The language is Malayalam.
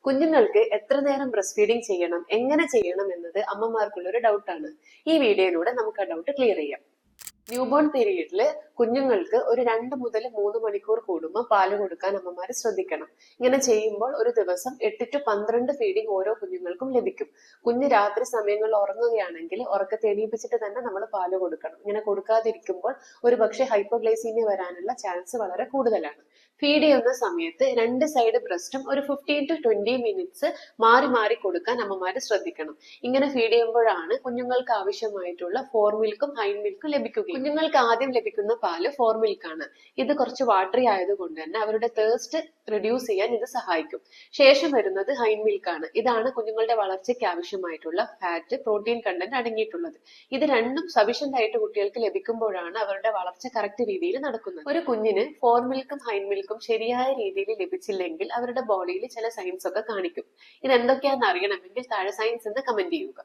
കുഞ്ഞുങ്ങൾക്ക് എത്ര നേരം ബ്രസ്റ്റ് ഫീഡിംഗ് ചെയ്യണം, എങ്ങനെ ചെയ്യണം എന്നത് അമ്മമാർക്കുള്ള ഒരു ഡൗട്ടാണ്. ഈ വീഡിയോയിലൂടെ നമുക്ക് ആ ഡൗട്ട് ക്ലിയർ ചെയ്യാം. ന്യൂബോൺ പീരീഡിൽ കുഞ്ഞുങ്ങൾക്ക് ഒരു 2 മുതൽ 3 മണിക്കൂർ കൂടുമ്പോൾ പാല് കൊടുക്കാൻ അമ്മമാർ ശ്രദ്ധിക്കണം. ഇങ്ങനെ ചെയ്യുമ്പോൾ ഒരു ദിവസം 8 to 12 ഫീഡിംഗ് ഓരോ കുഞ്ഞുങ്ങൾക്കും ലഭിക്കും. കുഞ്ഞ് രാത്രി സമയങ്ങളിൽ ഉറങ്ങുകയാണെങ്കിൽ ഉറക്കത്തെ എണീപ്പിച്ചിട്ട് തന്നെ നമ്മൾ പാല് കൊടുക്കണം. ഇങ്ങനെ കൊടുക്കാതിരിക്കുമ്പോൾ ഒരു പക്ഷേ ഹൈപ്പോഗ്ലൈസീമിയ വരാനുള്ള ചാൻസ് വളരെ കൂടുതലാണ്. ഫീഡ് ചെയ്യുന്ന സമയത്ത് 2 സൈഡ് ബ്രസ്റ്റും ഒരു 15 to 20 മിനിറ്റ്സ് മാറി മാറി കൊടുക്കാൻ അമ്മമാര് ശ്രദ്ധിക്കണം. ഇങ്ങനെ ഫീഡ് ചെയ്യുമ്പോഴാണ് കുഞ്ഞുങ്ങൾക്ക് ആവശ്യമായിട്ടുള്ള ഫോർ മിൽക്കും ഹൈൻഡ് മിൽക്കും ലഭിക്കുക. കുഞ്ഞുങ്ങൾക്ക് ആദ്യം ലഭിക്കുന്ന പാല് ഫോർ മിൽക്കാണ്. ഇത് കുറച്ച് വാട്ടറി ആയതുകൊണ്ട് തന്നെ അവരുടെ തേഴ്സ്റ്റ് റിഡ്യൂസ് ചെയ്യാൻ ഇത് സഹായിക്കും. ശേഷം വരുന്നത് ഹൈൻഡ് മിൽക്കാണ്. ഇതാണ് കുഞ്ഞുങ്ങളുടെ വളർച്ചയ്ക്ക് ആവശ്യമായിട്ടുള്ള ഫാറ്റ്, പ്രോട്ടീൻ കണ്ടന്റ് അടങ്ങിയിട്ടുള്ളത്. ഇത് രണ്ടും സഫീഷ്യന്റ് ആയിട്ട് കുട്ടികൾക്ക് ലഭിക്കുമ്പോഴാണ് അവരുടെ വളർച്ച കറക്റ്റ് രീതിയിൽ നടക്കുന്നത്. ഒരു കുഞ്ഞിന് ഫോർ മിൽക്കും ഹൈൻഡ് മിൽക്കും ശരിയായ രീതിയിൽ ലഭിച്ചില്ലെങ്കിൽ അവരുടെ ബോഡിയിൽ ചില സൈൻസ് ഒക്കെ കാണിക്കും. ഇത് എന്തൊക്കെയാണെന്ന് അറിയണമെങ്കിൽ താഴെ സയൻസ് എന്ന് കമന്റ് ചെയ്യുക.